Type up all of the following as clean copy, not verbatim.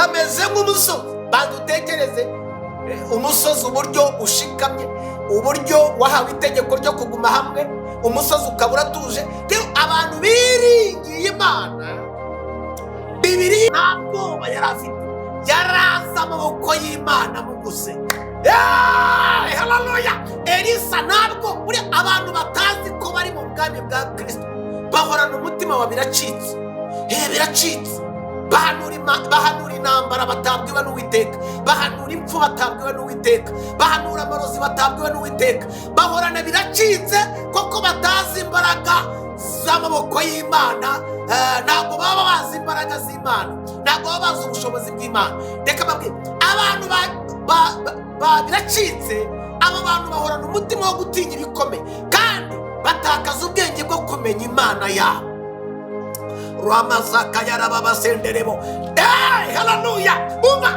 bameze nk'umusozi. Badutekereze umusozi uburyo ushikamye, uburyo wahawe itegeko ryo kuguma hamwe, umusozi ukaba uratuje. Rero abantu biringiye Imana, Bibiliya nta bwoba yari afite, yaraza amaboko y'Imana mu gusenga. Haleluya! Elisa ntabwo muri abantu batazi ko bari mu bwami bwa Kristo bahorana umutima wa biracitse. Biracitse. Bahanura intambara batabwiwe n'Uwiteka, bahanura impfu batabwiwe n'Uwiteka, bahanura amarozi batabwiwe n'Uwiteka, bahorana biracitse koko batazi imbaraga z'amaboko y'Imana. Ntabwo baba bazi imbaraga z'Imana, ntabwo baba bazi ubushobozi bw'Imana. Reka babwire abantu biracitse, abo bantu bahorana umutima wo gutinya ibikomeye kandi batakaza ubwenge bwo kumenya Imana yabo. Ramazaka yarababasenderemo. Haleluya! Umva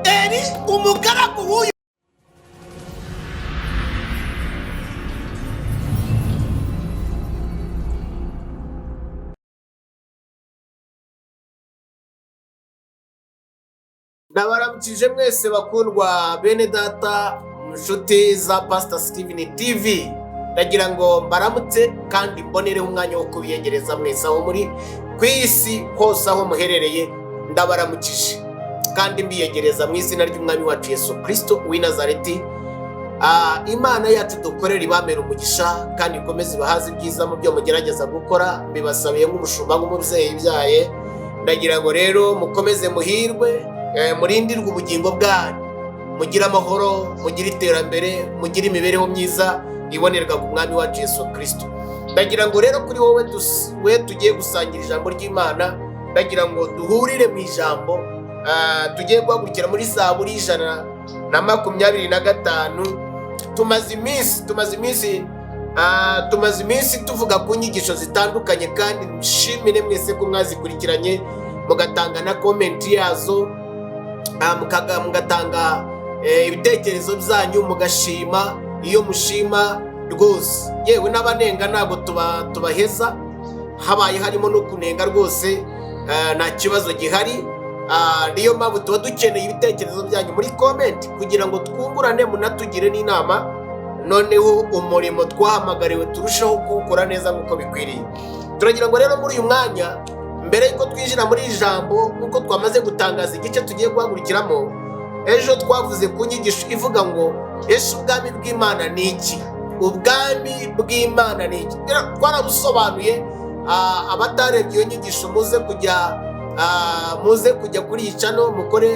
Eli umugaragu w'uyu ndabaramukije mwese bakundwa bene data, inshuti za Pastor Steven TV. Ndagira ngo mbaramutse kandi mbonereho umwanya wo kubiyegereza mwese aho muri ku isi hose aho muherereye. Ndabaramukije kandi mbiyegereza mu izina ry'umwami wacu Yesu Kristo w'i Nazareti. Imana yacu dukorera ibamera umugisha kandi ikomeze ibahaze ibyiza mu byo mugerageza gukora. Mbibasabiye nk'umushumba nk'umubyeyi ibyaye. Ndagira ngo rero mukomeze muhirwe, murindirwe ubugingo bwanyu, mugire amahoro, mugire iterambere, mugire imibereho myiza ibonerwa ku mwami wacu Yesu Kristo. Ndagira ngo rero kuri wowe tugiye gusangira ijambo ry'Imana. Ndagira ngo duhurire mu ijambo. Tugiye guhagurukira muri Zaburi 125. Tumaze iminsi tuvuga ku nyigisho zitandukanye kandi nshimire mwese ko mwazikurikiranye, mugatanga na komenti yazo, mugatanga ibitekerezo byanyu, mugashima. Iyo mushima rwose, yewe n'abanenga ntabwo tubaheza, habaye harimo no kunenga rwose nta kibazo gihari. Niyo mpamvu tuba dukeneye ibitekerezo byanyu muri komenti kugira ngo twungurane, munatugire n'inama, noneho umurimo twahamagariwe turushaho kuwukora neza nk'uko bikwiriye. Turagira ngo rero muri uyu mwanya, mbere y'uko twinjira muri iri jambo, nk'uko twamaze gutangaza igice tugiye guhagurukiramo, ejo twavuze ku nyigisho ivuga ngo ese ubwami bw'Imana ni iki? Ubwami bw'Imana ni iki? Twarabusobanuye. Abatarebye iyo nyigisho muze kujya kuri iyi channel, mukore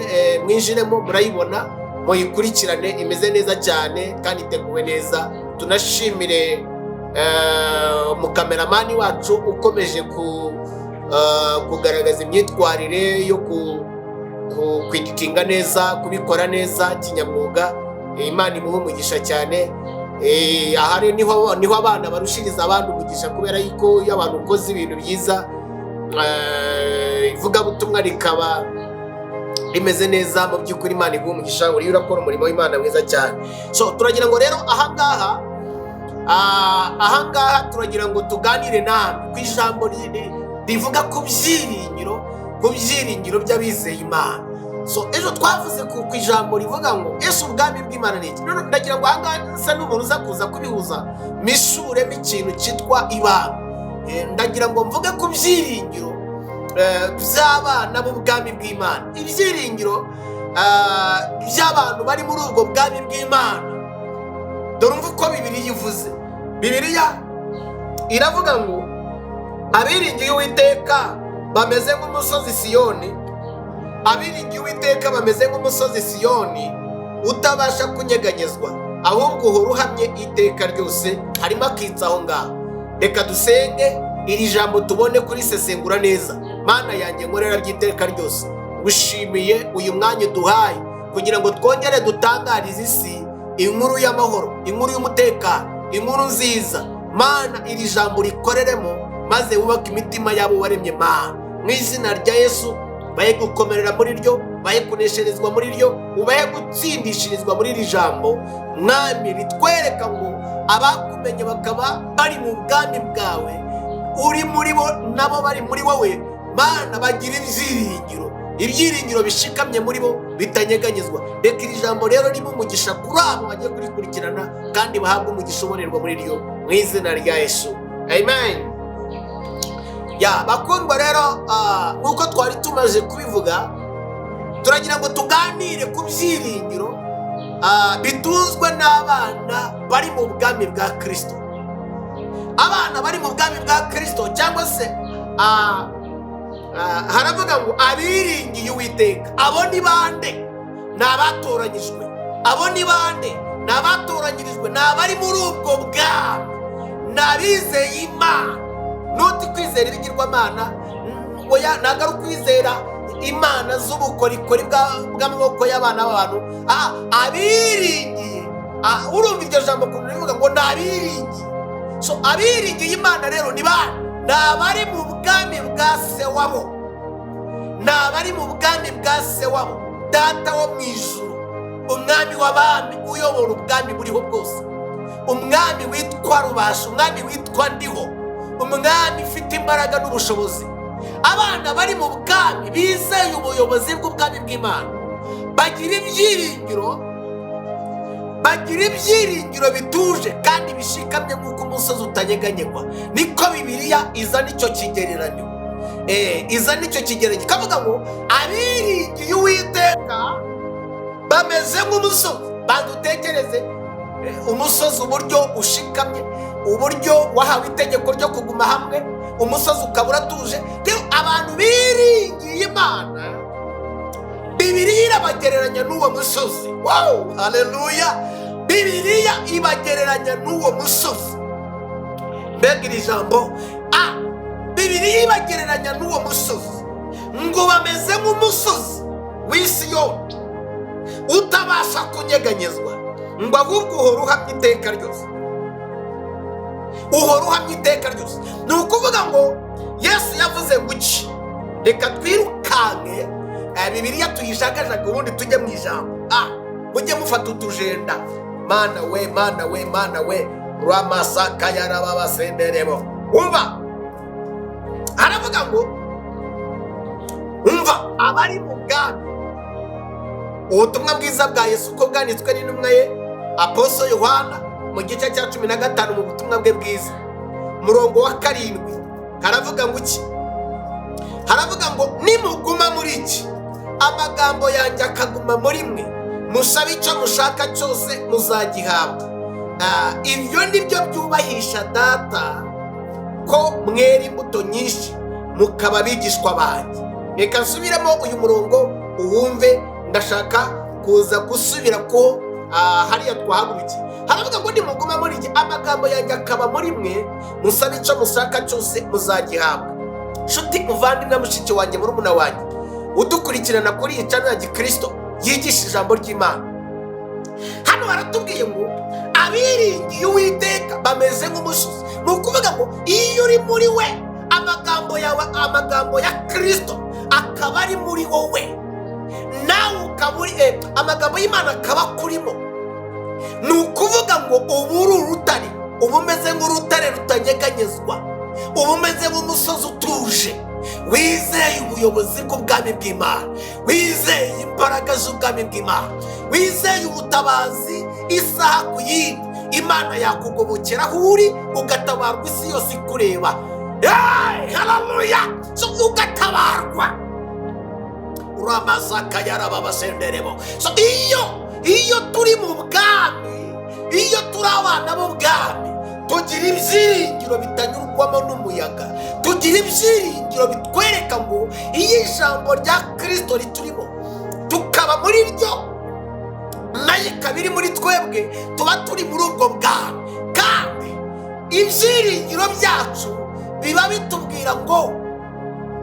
mwinjiremo, murayibona, muyikurikirane. Imeze neza cyane kandi iteguwe neza. Tunashimire umukameramani wacu ukomeje kugaragaza imyitwarire yo kwiditinga neza, kubikora neza kinyamwuga. Imana imuha umugisha cyane. Ahari niho abana barushiriza abandi umugisha, kubera yuko iyo abantu ukoze ibintu byiza, ivugabutumwa rikaba rimeze neza, mu by'ukuri Imana iguha umugisha, uriyo urakora umurimo w'Imana mwiza cyane. So turagira ngo rero ahangaha turagira ngo tuganire namwe ku ijambo rivuga ku byiringiro by'abizeye Imana. So ejo twavuze ku ijambo rivuga ngo ese ubwami bw'Imana ni iki? Ndagira ngo ahangaha nsa n'umuntu uza kuza kubihuza, mishuremo ikintu cyitwa ibanga. Ndagira ngo mvuge ku byiringiro by'abana b'ubwami bw'Imana, ibyiringiro by'abantu bari muri ubwo bwami bw'Imana. Dore umva uko Bibiliya ivuze. Bibiliya iravuga ngo abiringiye Uwiteka bameze nk'umusozi Siyoni. Abiringiye Uwiteka bameze nk'umusozi Siyoni utabasha kunyeganyezwa, ahubwo uhora uhamye iteka ryose, harimo akitsa aho ngaho. Reka dusenge iri jambo tubone kurisesengura neza. Mana yanjye nkorera by'iteka ryose, gushimiye uyu mwanya duhaye kugira ngo twongere dutangarize isi inkuru y'amahoro, inkuru y'umutekano, inkuru nziza. Mana iri jambo rikoreremo, maze wubake imitima yabo waremye. Mana mu izina rya Yesu, baye gukomerera muri ryo, baye kunesherezwa muri ryo, ubaye gutsindishirizwa muri iri jambo. Mwami ritwereka ngo abakumenye bakaba bari mu bwami bwawe, uri muri bo nabo bari muri wowe. Mana bagira ibyiringiro, ibyiringiro bishikamye muri bo bitanyeganyezwa. Reka iri jambo rero ribe umugisha kuri abo bagiye kurikurikirana kandi bahabwe umugisha ubonerwa muri ryo mu izina rya Yesu, amen. Bakundwa rero, nk'uko twari tumaze kubivuga, turagira ngo tuganire ku byiringiro bituzwe n'abana bari mu bwami bwa Kristo. Abana bari mu bwami bwa Kristo, cyangwa se haravuga ngo abiringiye Uwiteka. Abo ni bande? Ni abatoranyijwe. Abo ni bande? Ni abatoranyirijwe, ni abari muri ubwo bwami, ni abizeye Imana. Nuti kwizera ibigirwamana, ntabwo ari ukwizera imana z'ubukorikori bw'amaboko y'abana b'abantu. Abiringiye, urumva iryo jambo ukuntu rivuga ngo ni abiringiye. So abiringiye Imana rero ni bande? Ni abari mu bwami bwa se wabo, ni abari mu bwami bwa se wabo, Data wo mu ijuru, umwami w'abami uyobora ubwami buriho bwose, umwami witwa Rubasha, umwami witwa Ndiho, umwami ufite imbaraga n'ubushobozi. Abana bari mu bwami bizeye ubuyobozi bw'ubwami bw'Imana bagira ibyiringiro bituje kandi bishikamye nk'uko umusozi utanyeganyegwa. Niko Bibiliya iza nicyo kigereranyo, kavuga ngo abiringiye Uwiteka bameze nk'umusozi. Bandutekereze umusozi uburyo ushikamye, uburyo wahawe itegeko ryo kuguma hamwe, umusozi ukaba uratuje. Rero abantu biringiye Imana, Bibiliya irabagereranya n'uwo musozi. Wow, haleluya! Bibiliya ibagereranya n'uwo musozi. Mbega iri jambo, Bibiliya ibagereranya n'uwo musozi ngo bameze nk'umusozi w'i Siyoni utabasha kunyeganyezwa, ngo ahubwo uhora uhamye iteka ryose. Uhora uhamye iteka ryose. Ni ukuvuga ngo Yesu yavuze ngo iki? Reka twirukanke Bibiliya tuyishagajaga ubundi tujye mu ijambo. Mujye mufata utujenda. Mana we Ramasaka yarababasenderebo. Umva, haravuga ngo umva abari mu bwami. Ubutumwa bwiza bwa Yesu uko bwanditswe n'intumwa ye Apostle Yohana mu gice cya 15 mu butumwa bwe bwiza, murongo wa 7, haravuga ngo iki? Haravuga ngo nimuguma muri iki, amagambo yanjye akaguma muri mwe, musabe icyo mushaka cyose muzagihabwa. Ibyo nibyo byubahisha Data, ko mwera imbuto nyinshi mukaba bigishwa banjye. Reka nsubiremo uyu murongo uwumve, ndashaka kuza gusubira ko hariya twahagurukiye. Haravuga ngo nimuguma muri iki, amagambo yanjye akaba muri mwe, musabe icyo mushaka cyose muzagihabwa. Nshuti muvandimwe, mushiki wanjye, murumuna wanjye udukurikirana kuri iyi channel ya Gikristo yigisha ijambo ry'Imana, hano baratubwiye ngo abiringiye Uwiteka bameze nk'umusozi. Ni ukuvuga ngo iyo uri muri we, amagambo ya Kristo akaba ari muri wowe, nawe ukaba uri amagambo y'Imana akaba kurimo. Ni ukuvuga ngo ubu uri urutare, ubu umeze nk'urutare rutanyeganyezwa, ubu umeze nk'umusozi utuje, wizeye ubuyobozi bw'ubwami bw'Imana, wizeye imbaraga z'ubwami bw'Imana, wizeye ubutabazi isaha ku yindi. Imana yakugobokera aho uri, ugatabarwa isi yose ikureba. Haleluya! So ugatabarwa. Ramasaka yarababasenderebo. So iyo turi mu bwami, iyo turi abana b'ubwami, tugira ibyiringiro bitanyurwamo n'umuyaga, tugira ibyiringiro bitwereka ngo iyo ijambo rya Kristo riturimo, tukaba muri ryo, nayo ikaba iri muri twebwe, tuba turi muri ubwo bwami. Kandi ibyiringiro byacu biba bitubwira ngo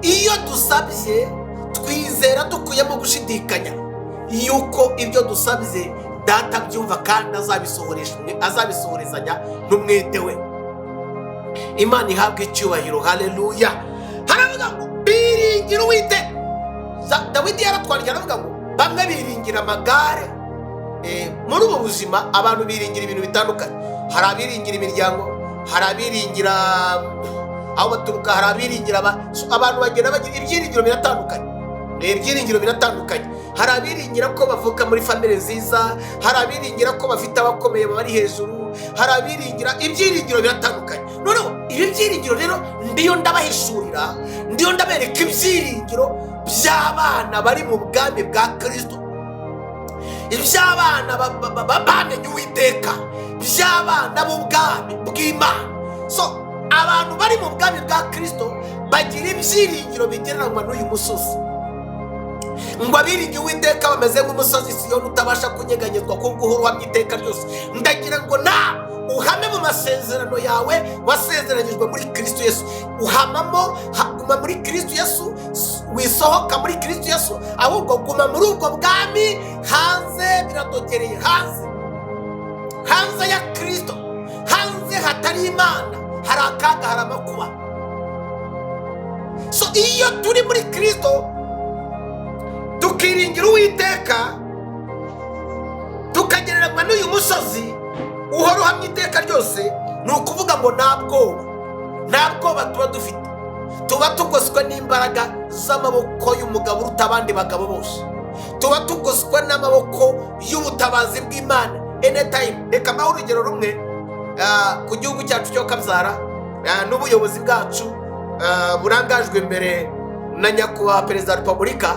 iyo dusabye twizera dukuyemo gushidikanya yuko ibyo dusabye Data byumva kandi azabisohorezanya n'umwete we. Imana ihabwe icyubahiro. Haleluya! Haravuga ngo biringira Uwiteka. Dawidi yaratwandikira aravuga ngo bamwe biringira amagare. Muri ubu buzima abantu biringira ibintu bitandukanye. Hari abiringira imiryango, hari abiringira aho baturuka, hari abiringira abantu bagenda bagira ibyiringiro biratandukanye. ibyiringiro biratandukanye. Hari abiringira ko bavuka muri family nziza, hari abiringira ko bafite abakomeye bari hejuru, hari abiringira, ibyiringiro biratandukanye. Noneho ibi byiringiro rero ndiyo ndabahishurira, ndiyo ndabereka ibyiringiro by'abana bari mu bwami bwa Kristo, iby'abana bamenye Uwiteka, by'abana b'ubwami bw'Imana. So abantu bari mu bwami bwa Kristo bagira ibyiringiro bigereranywa n'uyu musozi. Ngo abiringiye Uwiteka bameze nk'umusozi Siyoni utabasha kunyeganyezwa kuko uhoraho iteka ryose. Ndagira ngo na uhame mu masezerano yawe wasezeranyijwe muri Kristo Yesu. Uhamamo, guma muri Kristo Yesu, wisohoka muri Kristo Yesu, ahubwo guma muri ubwo bwami. Hanze biradogereye, hanze ya Kristo, hanze hatari Imana, hari akaga, hari amakuba. So iyo turi muri Kristo tukiringira Uwiteka, tukagereranywa n'uyu musozi uhoraho iteka ryose, ni ukuvuga ngo nta bwoba tuba dufite. Tuba tugoswe n'imbaraga z'amaboko y'umugabo uruta abandi bagabo bose. Tuba tugoswe n'amaboko y'ubutabazi bw'Imana anytime. Reka mbaho urugero rumwe ku gihugu cyacu cyo Kabyara n'ubuyobozi bwacu burangajwe imbere na nyakubahwa Perezida wa Repubulika.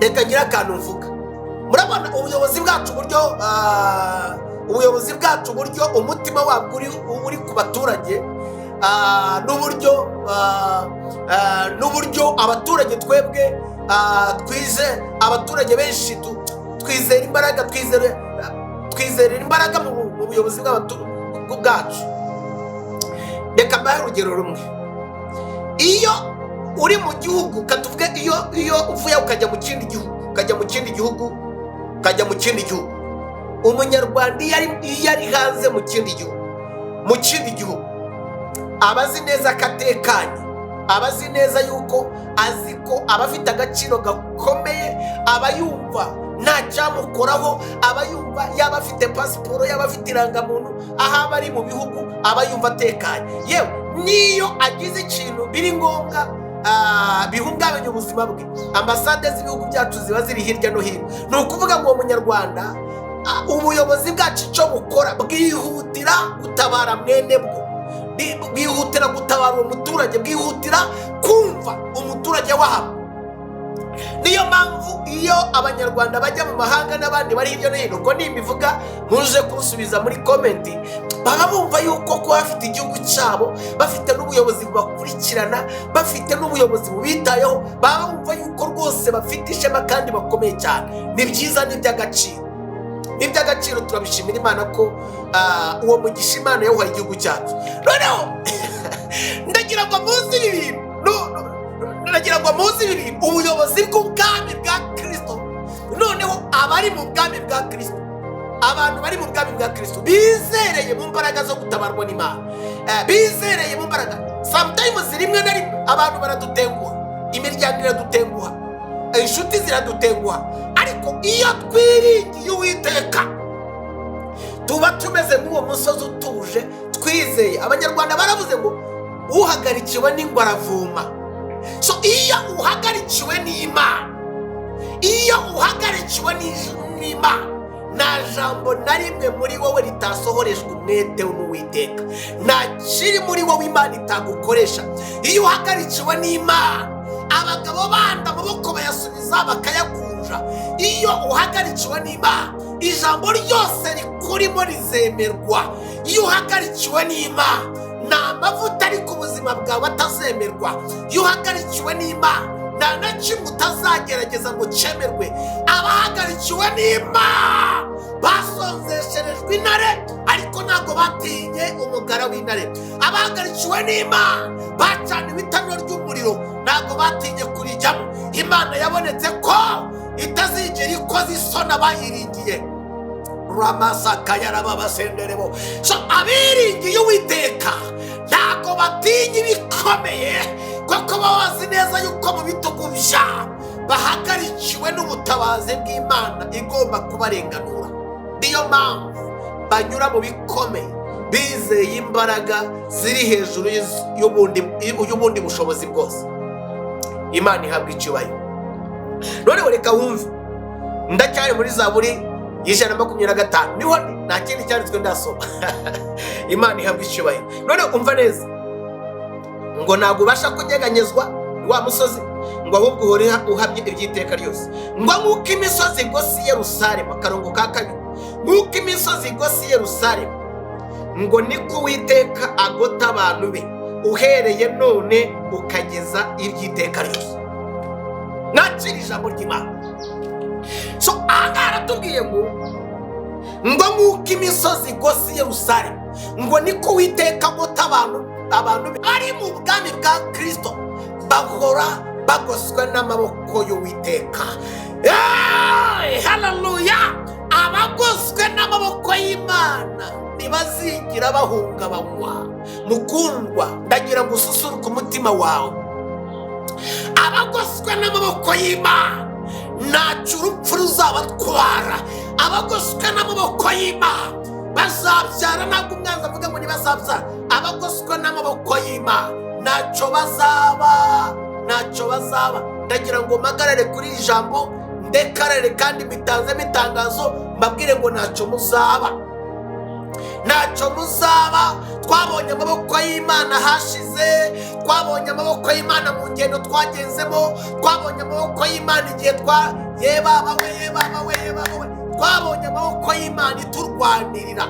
Reka ngira akantu mvuga. Murabona ubuyobozi bwacu buryo umutima wabwo uri ku baturage, n'uburyo abaturage twebwe abaturage benshi twizera imbaraga mu buyobozi bwacu. Reka mbahe urugero rumwe. Iyo uri mu gihugu, katuvuge iyo uvuye ukajya mu kindi gihugu, umunyarwanda iyo ari hanze mu kindi gihugu aba azi neza ko atekanye, aba azi neza yuko azi ko aba afite agaciro gakomeye, aba yumva nta cyamukoraho, aba yumva yaba afite pasiporo, yaba afite irangamuntu, aho aba ari mu bihugu aba yumva atekanye. Yewe niyo agize ikintu biri ngombwa bihungabanya ubuzima bwe, ambasade z'ibihugu byacu ziba ziri hirya no hino. Ni ukuvuga ngo umunyarwanda, ubuyobozi bwacu icyo bukora bwihutira gutabara mwene bwo, bwihutira gutabara uwo muturage, bwihutira kumva umuturage wabo. Niyo mpamvu iyo abanyarwanda bajya mu mahanga n'abandi bari hirya no hino, ubwo nimbivuga muze kunsubiza muri komenti, baba bumva yuko kuba bafite igihugu cyabo, bafite n'ubuyobozi bubakurikirana, bafite n'ubuyobozi bubitayeho, baba bumva yuko rwose bafite ishema kandi bakomeye cyane. Ni byiza, ni iby'agaciro, turabishimira Imana ko uwo mugisha Imana yawuhaye igihugu cyacu. Noneho ndagira ngo muzi ibi bintu, ubuyobozi bw'ubwami bwa Kristo. Noneho abari mu bwami bwa Kristo, abantu bari mu bwami bwa Kristo bizereye mu mbaraga zo gutabarwa n'Imana, bizereye mu mbaraga. Sometimes rimwe na rimwe abantu baradutenguha, imiryango iradutenguha, inshuti ziradutenguha, ariko iyo twiringiye Uwiteka tuba tumeze nk'uwo musozi utuje, twizeye. Abanyarwanda baravuze ngo uhagarikiwe n'ingwa aravuma. So iyo uhagarikiwe n'Imana, nta jambo na rimwe muri wowe ritasohoreshwa umwete n'Uwiteka, nta kiri muri wowe Imana itagukoresha. Iyo uhagarikiwe n'Imana, abagabo bandi amaboko bayasubiza bakayakunja. Iyo uhagarikiwe n'Imana, ijambo ryose rikurimo rizemerwa. Iyo uhagarikiwe n'Imana, nta mavuta ari ku buzima bwawe atazemerwa. Iyo uhagarikiwe n'Imana, nta na kimwe utazagerageza ngo cyemerwe. Abahagarikiwe n'Imana basonzesherejwe intare, ariko ntabwo batinye umugara w'intare. Abahagarikiwe n'Imana bacaniwe itanura ry'umuriro, ntabwo batinye kurijyamo. Imana yabonetse ko itazigera ikoze isoni abayiringiye. Ramasaka yarababasenderebo. So abiringiye Uwiteka ntabwo batinya ibikomeye, kuko baba bazi neza yuko mu bitugu byabo bahagarikiwe n'ubutabazi bw'Imana igomba kubarenganura. Niyo mpamvu banyura mu bikomeye bizeye imbaraga ziri hejuru y'ubundi bushobozi bwose. Imana ihabwa icyubahiro. noneho reka wumve, ndacyari muri Zaburi y'ijana na 25, niho nta kindi cyanditswe ndasoma. Imana ihabwa icyubahiro. noneho umva neza ngo ntabwo ubasha kunyeganyezwa wa musozi, ngo ahubwo uhore uhamye iby'iteka ryose, ngo nk'uko imisozi igose Yerusalemu, akarongo ka 2, nk'uko imisozi igose Yerusalemu, ngo niko Uwiteka agota abantu be uhereye none ukageza iby'iteka ryose. Nakira ijambo ry'Imana. So aha aratubwiye ngo nk'uko imisozi igose Yerusalemu, ngo niko Uwiteka agota abantu be ari mu bwami bwa Kristo bahora bagoswe n'amaboko y'Uwiteka. Haleluya! Abagoswe n'amaboko y'Imana ntibazigira bahungabanywa. Mukundwa, ndagira ngo ususuruke umutima wawe. Abagoswe n'amaboko y'Imana ntacyo urupfu ruzabatwara. Abagoswe n'amaboko y'Imana bazabyara, ntabwo umwanzi avuga ngo ntibazabyara. Abagoswe n'amaboko y'Imana ntacyo bazaba. Ndagira ngo mpagarare kuri iri jambo, ndekarare kandi mbitanzemo itangazo, mbabwire ngo ntacyo muzaba. Twabonye amaboko y'Imana hashize, twabonye amaboko y'Imana mu ngendo twagenzemo, twabonye amaboko y'Imana igihe twabonye amaboko y'Imana iturwanirira.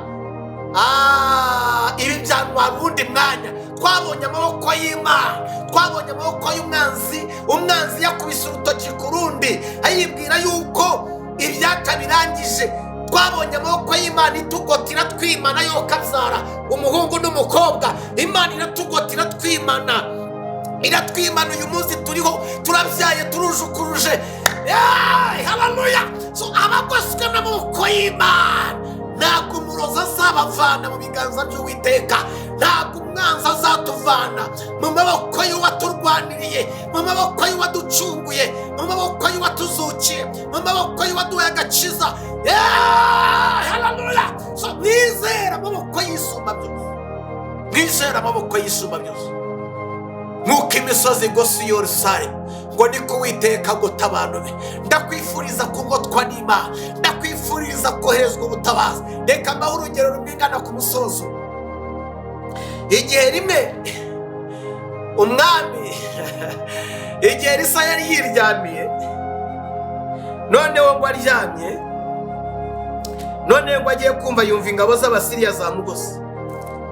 Ibi byanwa bundi mwanya. Twabonye amaboko y'Imana, twabonye amaboko y'umwanzi. Umwanzi yakubise urutoki ku rundi ayibwira yuko ibyaka birangije. Twabonye amaboko y'Imana itugotira twimana yo kabyara umuhungu n'umukobwa. Imana iratugotira twimana, iratwimana. Uyu munsi turiho turabyaye turujukuruje. Haleluya! So abagoswe n'amaboko y'Imana ntabwo umurozi azabavana mu biganza by'Uwiteka. Ntabwo umwanzi azatuvana mu maboko y'uwaturwaniriye, mu maboko y'uwaducunguye, mu maboko y'uwatuzukiye, mu maboko y'uwaduhaye agakiza. Haleluya! So mwizera amaboko y'Isumba byose, mwizera amaboko y'Isumba byose. Nk'uko imisozi igose Yerusalemu, ngo niko Uwiteka agota abantu be. Ndakwifuriza kugotwa n'Imana, ndakwifuriza koherezwa ubutabazi. Reka mbahe urugero rumwigana ku musozo. Igihe rimwe umwami igihe Elisa yari yiryamiye, noneho ngo aryamye, noneho ngo agiye kumva yumva ingabo z'Abasiriya zamugose.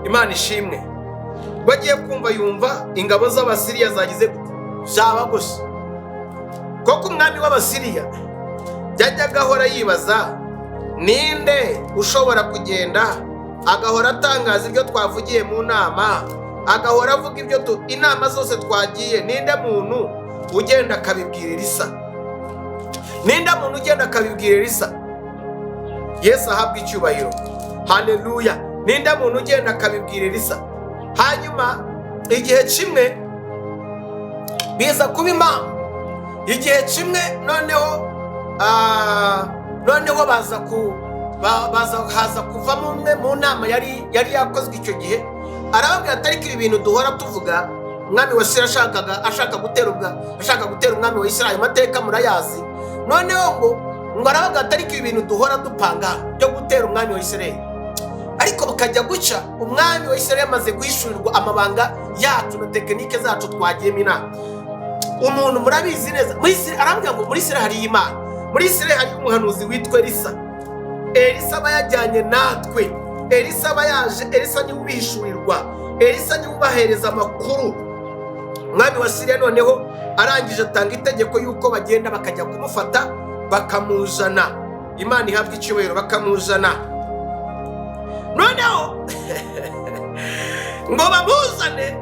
Imana ishimwe. Bagiye kumva yumva ingabo z'Abasiriya zagize zabagose. Koko umwami w'Abasiriya yajyaga ahora yibaza, ninde ushobora kugenda agahora atangaza ibyo twavugiye mu nama, agahora avuga ibyo inama zose twagiye? Ninde muntu ugenda akabibwira Elisa? Ninde muntu ugenda akabibwira Elisa? Yesu ahabwa icyubahiro. Haleluya! Ninde muntu ugenda akabibwira Elisa? Hanyuma igihe kimwe biza kuba impamvu. Igihe kimwe noneho haza kuvamo umwe mu nama yari yakozwe icyo gihe. Arababwira atari ko ibi bintu duhora tuvuga, umwami wa Isirayeli ashaka gutera umwami wa Isirayeli, amateka murayazi. Noneho ngo arababwira atari ko ibi bintu duhora dupanga byo gutera umwami wa Isirayeli. Ariko bakajya guca umwami wa Isirayeli amaze guhishurirwa amabanga yacu na tekinike zacu twagiyemo inama. Umuntu murabizi neza, arambwira ngo muri Isirayeli hari Imana, muri Isirayeli hari umuhanuzi witwa Elisa. Elisa aba yajyanye natwe, Elisa aba yaje, Elisa niwe ubihishurirwa, Elisa niwe ubahereza amakuru. Umwami wa Siriya noneho arangije atanga itegeko yuko bagenda bakajya kumufata bakamuzana. Imana ihabwa icyubahiro. Bakamuzana noneho ngo bamuzane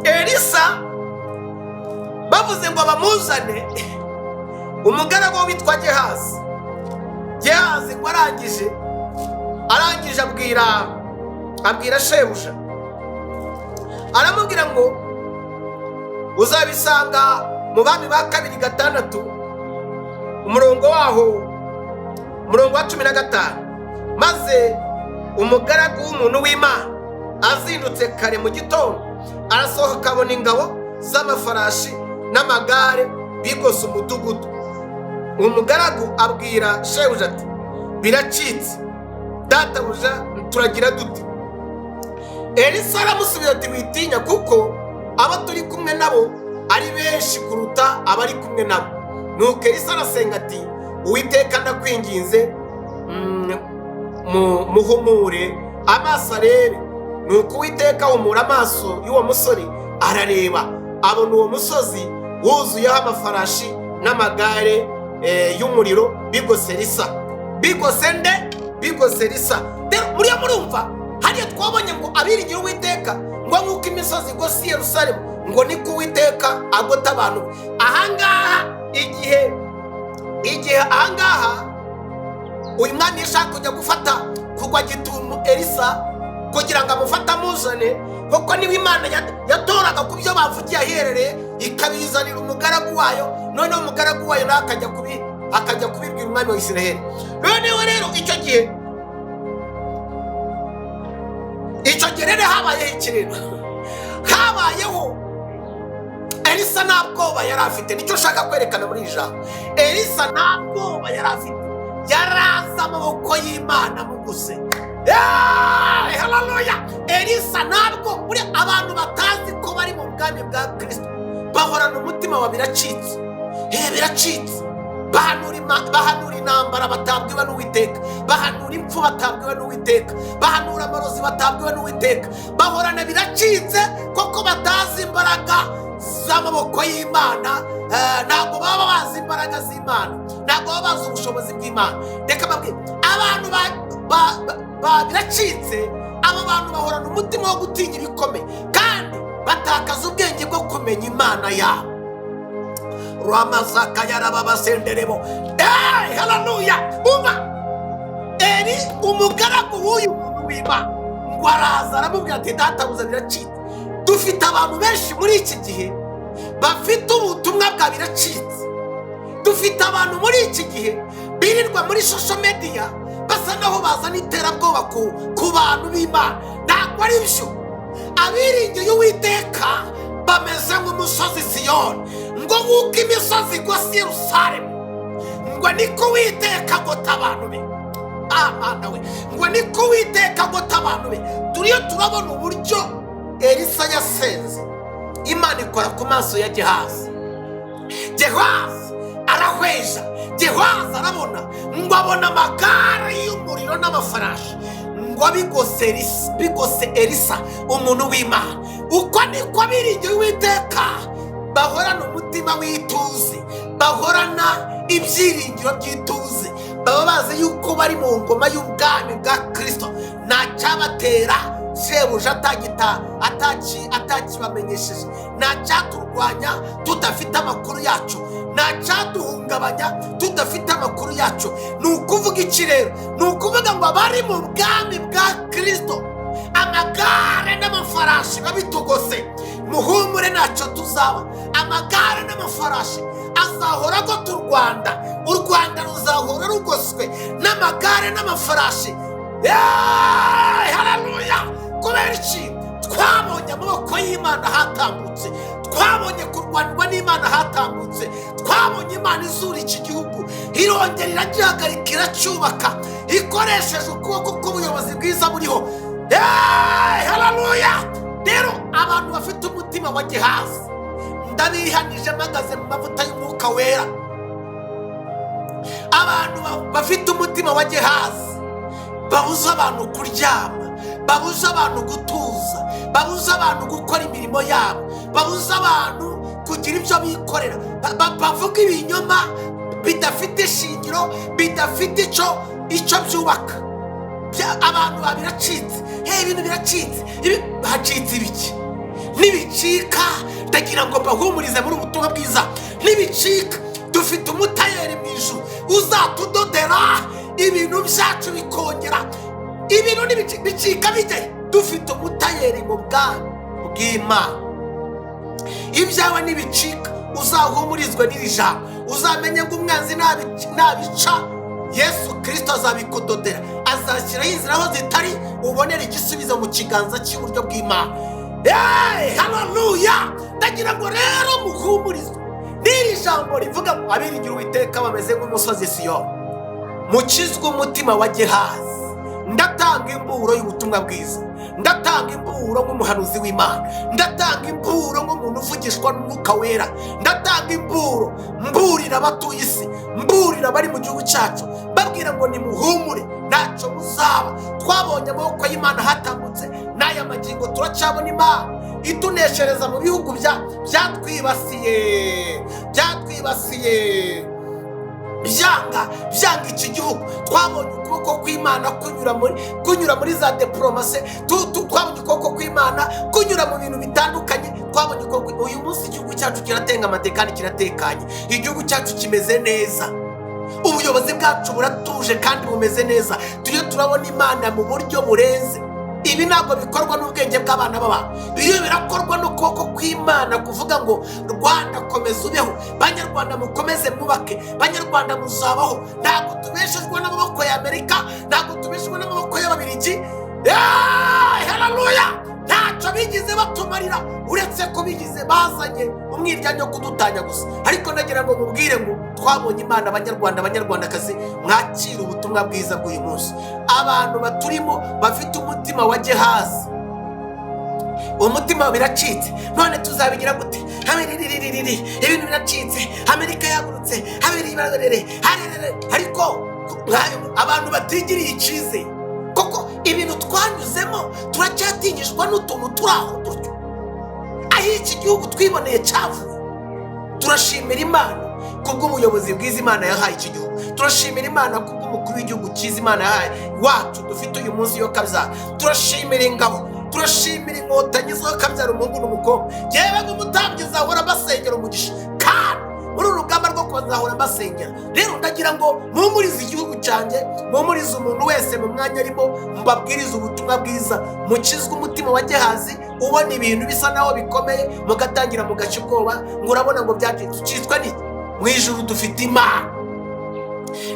Elisa. Bavuze ngo bamuzane, umugaragu witwa Gehazi ngo arangije abwira shebuja, aramubwira ngo uzabisanga mu Bami ba 2:6 umurongo wa 15. Maze umugaragu w'umuntu w'Imana azindutse kare mu gitondo, arasohoka abona ingabo z'amafarashi n'amagare bigose umudugudu. Umugaragu abwira shebuja ati biracitse databuja, turagira dute? Elisa aramusubiza ati witinya, kuko abo turi kumwe nabo ari benshi kuruta abari kumwe nabo. Nuko Elisa arasenga ati Uwiteka ndakwinginze muhumure amaso arebe. Nuko Uwiteka ahumura amaso y'uwo musore, arareba abona uwo musozi wuzuyeho amafarashi n'amagare y'umuriro bigose Elisa. Bigose nde? Bigose Elisa. Muriya murumva hariya twabonye ngo abiringira Uwiteka ngo nk'uko imisozi igose Yerusalemu, ngo niko Uwiteka agota abantu. Ahangaha igihe ahangaha uyu mwami yashaka kujya gufata kugwa gitumo Elisa kugira ngo amufate amuzane, kuko niba Imana yatoraga ku byo bavugiye aherereye ikabizanira umugaragu wayo, noneho umugaragu wayo nawe akajya kubibwira umwami wa Isiraheli. Noneho rero icyo gihe rero habayeho ikirere, habayeho Elisa nta bwoba yari afite. Nicyo nshaka kwerekana muri iri jambo. Elisa nta bwoba yari afite, yaraza amaboko y'Imana muguse. Haleluya! Elisa ntabwo muri abantu batazi ko bari mu bwami bwa Kristo bahorana umutima wa biracitse. Biracitse. Bahanura intambara batabwiwe n'Uwiteka, bahanura impfu batabwiwe n'Uwiteka, bahanura amarozi batabwiwe n'Uwiteka. Bahorana biracitse koko batazi imbaraga z'amaboko y'Imana. Ntabwo baba bazi imbaraga z'Imana, ntabwo baba bazi ubushobozi bw'Imana. Reka babwire abantu biracitse, abo bantu bahorana umutima wo gutinya ibikomeye kandi batakaza ubwenge bwo kumenya Imana yabo. Ramazaka yarababasenderebo. Haleluya! Eli umugaragu w'uyu muntu w'Imana ngo araza aramubwira ati databuza biracitse. Dufite abantu benshi muri iki gihe bafite ubutumwa bwa biracitse. Dufite abantu muri iki gihe birirwa muri social media basa naho bazana iterabwoba ku bantu b'Imana. Ntabwo ari byo. Abiringiye Uwiteka bameze nk'umusozi Siyoni, ngo nk'uko imisozi igose Yerusalemu, ngo niko Uwiteka agota abantu be. Mana we, ngo niko Uwiteka agota abantu be. Turiyo turabona uburyo Elisa yasenze, Imana ikora ku maso ya Gehazi. Gehazi arahweja, Gehazi arabona, ngo abona amagare y'umuriro n'amafarashi, ngo bigose Elisa umuntu w'Imana. Uko niko abiringiye Uwiteka bahorana umutima w'ituze, bahorana ibyiringiro by'ituze, baba bazi yuko bari mu ngoma y'ubwami bwa Kristo. Ntacyabatera shebuja atakibamenyesheje, ntacyaturwanya tudafite amakuru yacu, ntacyaduhungabanya tudafite amakuru yacu. Ni ukuvuga iki rero? Ni ukuvuga ngo abari mu bwami bwa Kristo amagare n'amafarashi babitugose, muhumure ntacyo tuzaba. Amagare n'amafarashi azahora agota u Rwanda ruzahora rugoswe n'amagare n'amafarashi. Haleluya! Kubera iki? Twabonye amaboko y'Imana hatambutse, twabonye kurwanirwa n'Imana hatambutse, twabonye Imana izura iki gihugu, irongera iragihagarika iracyubaka ikoresheje ukuboko k'ubuyobozi bwiza buriho. Haleluya! Rero abantu bafite umutima wa Gehazi ndabihanije mpagaze mu mavuta y'Umwuka Wera. Abantu bafite umutima wa Gehazi babuza abantu kuryama, babuza abantu gutuza, babuza abantu gukora imirimo yabo, babuza abantu kugira ibyo bikorera, bavuga ibinyoma bidafite ishingiro, bidafite icyo byubaka. Abantu babiracitse. Ibintu biracitse. Hacitse ibiki? Nibicika ndagira ngo bahumurize muri ubutumwa bwiza. Nibicika dufite umutayeri mu ijuru uzatudodera ibintu byacu bikongera. Ibintu nibicika bijye dufite umutayeri mu bwami bw'Imana. Ibyawe nibicika uzahumurizwe n'iri jambo, uzamenye ngo umwanzi nabica Yesu Kristo azabikudodera, azashyiraho inzira aho zitari, ubonera igisubizo mu kiganza cy'iburyo bw'Imana. Haleluya! Ndagira ngo rero muhumurizwe, n'iri jambo rivuga ngo abiringira Uwiteka bameze nk'umusozi Siyoni, mukizwe umutima wa Gehazi. Ndatanga imburo y'ubutumwa bwiza, ndatanga imburo nk'umuhanuzi w'Imana, ndatanga imburo nk'umuntu uvugishwa n'Umwuka Wera, ndatanga imburo mburira abatuye isi, mburira abari mu gihugu cyacu, babwira ngo nimuhumure ntacyo muzaba. Twabonye amaboko y'Imana hatambutse, n'aya magingo turacyabona Imana ituneshereza mu bihugu byatwibasiye byanga iki gihugu. Twabonye ukuboko kw'Imana kunyura muri za diplomasi, twabonye ukuboko kw'Imana kunyura mu bintu bitandukanye. Twabonye ukuboko. Uyu munsi igihugu cyacu kiratenga amatekano, kiratekanye, igihugu cyacu kimeze neza, ubuyobozi bwacu buratuje kandi bumeze neza. Turiyo turabona Imana mu buryo burenze. Ibi ntabwo bikorwa n'ubwenge bw'abana b'abantu, biriyo birakorwa n'ukuboko kw'Imana kuvuga ngo Rwanda komeza ubeho, Banyarwanda mukomeze mwubake, Banyarwanda muzabaho. Ntabwo tubeshejwe n'amaboko ya Amerika, ntabwo tubeshejwe n'amaboko y'Ababiligi. Haleluya! Ntacyo bigize batumarira uretse ko bigize bazanye umwiryane wo kudutanya gusa. Ariko nagira ngo mubwire ngo twabonye Imana. Banyarwandakazi, mwakira ubutumwa bwiza bw'uyu munsi. Abantu baturimo bafite umutima wa Gehazi, umutima biracitse. None tuzabigira gute? Ibintu biracitse, Amerika yagurutse, ariko abantu batigiriye icyizere. Koko ibintu twanyuzemo turacyatinyishwa n'utuntu turaho dutyo. Aho iki gihugu twiboneye cyavuye. Turashimira Imana kubw'ubuyobozi bwiza Imana yahaye iki gihugu. Turashimira Imana kubw'umukuru w'igihugu cyiza Imana yahaye wacu dufite uyu munsi yo kabyara. Turashimira ingabo, turashimira inkotanyi zo kabyara umuhungu n'umukobwa. Yewe nk'umutambyi nzahora mbasengera umugisha, kandi muri urugamba rwo kubazahora mbasengera. Rero ndagira ngo mpumurize igihugu cyanjye, mpumurize umuntu wese mu mwanya arimo, mbabwirize ubutumwa bwiza. Mukizwe umutima wa Gehazi, ubona ibintu bisa naho bikomeye mugatangira mugaca ubwoba ngo urabona ngo byacitse. Ucitswe n'iki? Mu ijuru dufite Imana.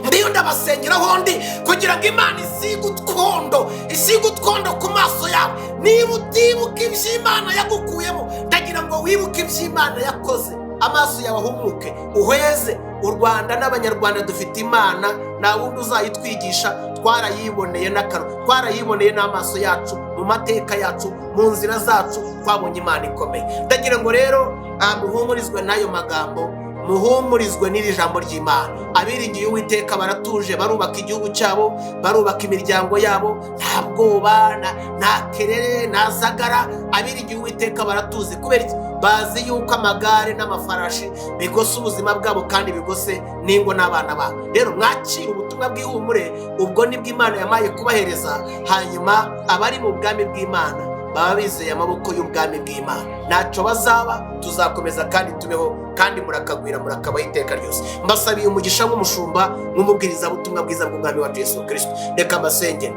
Ndiyo ndabasengera hondi kugira ngo Imana isige utwondo ku maso yawe. Niba utibuka iby'Imana yagukuyemo, ndagira ngo wibuke iby'Imana yakoze. Amaso yawe ahumuke, uheze. U Rwanda n'Abanyarwanda dufite Imana, nta wundi uzayitwigisha. Twarayiboneye n'akanwa, twarayiboneye n'amaso yacu, mu mateka yacu, mu nzira zacu twabonye Imana ikomeye. Ndagira ngo rero muhumurizwe n'ayo magambo, muhumurizwe n'iri jambo ry'Imana. Abiringiye Uwiteka baratuje, barubaka igihugu cyabo, barubaka imiryango yabo, nta bwoba, nta kerere, nta zagara. Abiringiye Uwiteka baratuze kubera bazi yuko amagare n'amafarashi bigose ubuzima bwabo kandi bigose n'ingo n'abana babo. Rero mwakira ubutumwa bw'ihumure, ubwo nibwo Imana yamaye kubahereza. Hanyuma abari mu bwami bw'Imana baba bizeye amaboko y'ubwami bw'Imana. Ntacyo bazaba, tuzakomeza kandi tubeho, kandi murakagwira murakabaho iteka ryose. Mbasabiye umugisha nk'umushumba, nk'umubwiriza butumwa bwiza bw'Umwami wacu Yesu Kristo. Reka mbasengere.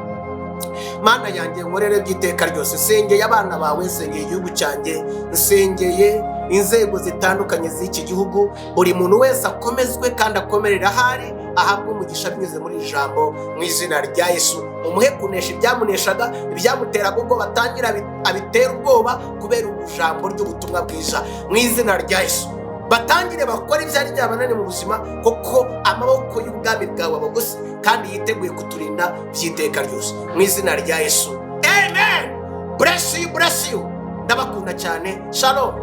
Mana yanjye nkorere by'iteka ryose, nsengeye abana bawe, nsengeye igihugu cyanjye, nsengeye inzego zitandukanye z'iki gihugu. Buri muntu wese akomezwe kandi akomerera ahari, ahabwe umugisha binyuze muri iri jambo mu izina rya Yesu. Umuhe kunesha ibyamuneshaga, ibyamuteraga ubwoba atangira abitera ubwoba kubera ijambo ry'ubutumwa bwiza mu izina rya Yesu. Batangire bakora ibyari byabananiye mu buzima, kuko amaboko y'ubwami bwawe abagose kandi yiteguye kuturinda by'iteka ryose mu izina rya Yesu. Amen. Bless you. Ndabakunda cyane. Shalom.